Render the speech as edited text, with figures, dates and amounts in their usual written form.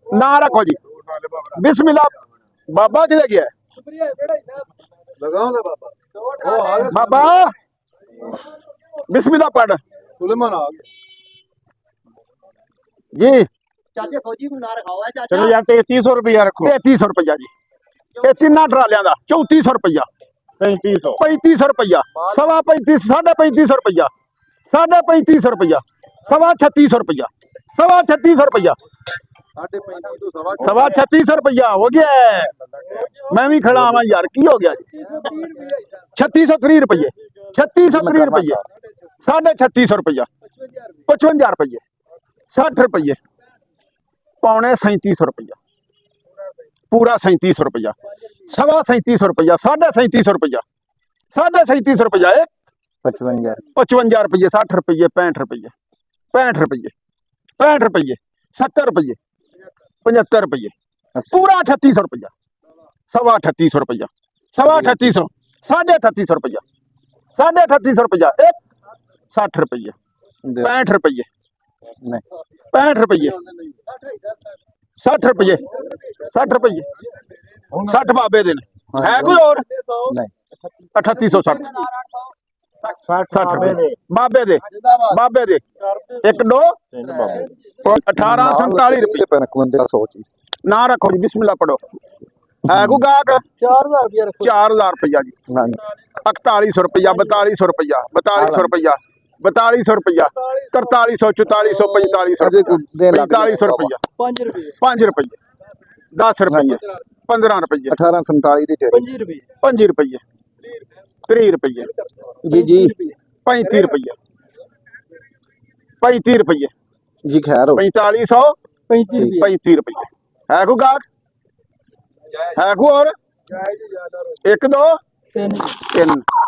ना रखो जी बिस्मिल्लाह बाबा किधर गया बाबा बिस्मिल्लाह पढ़ सुलेमान आ गया जी चाचे फौजी को ना रखा हुआ है चलो चाचा यार 3300 रुपया रखो 3300 रुपया जी ये तिना ट्रालियां दा 3400 रुपया 3500 3500 रुपया सवा 35 साढ़े 3500 रुपया साढ़े 3500 रुपया सवा 3600 रुपया सवा 3600 रुपया सवा 3600 रुपया हो गया मैं भी खड़ा हुआ यार की हो गया जी 3630 रुपये 3630 रुपये साढ़े 3600 रुपया 55 रुपये 60 रुपये पौने 3700 रुपया पूरा 3700 रुपया सवा 3700 रुपया साढ़े 3700 रुपया साढ़े 3700 रुपया 55 रुपये 60 रुपये 65 रुपये 65 रुपये 65 रुपये 70 रुपये 75 रुपये पूरा 3800 रुपया सवा 3800 रुपया सवा 3800 साढ़े 3800 रुपया साढ़े 3800 रुपया 60 रुपये 65 रुपये 65 रुपये 60 रुपये 60 रुपये 60 बाबे दिन है कोई और 3860 60 रुपये बाबे दे एक दो 1847 रुपये ना रखो जी बिस्मिल्लाह पढ़ो है को गाहक 4000 रुपया जी 4100 रुपया 4200 रुपया 4200 रुपया 4200 रुपया 4300 4400 4500 रुपया 5 रुपये 10 रुपये 15 रुपये 1847 5 रुपये 30 रुपये जी जी 35 रुपये 35 रुपये जी खैर हो 4500 35 रुपये है को गाहक है को और 1 2 3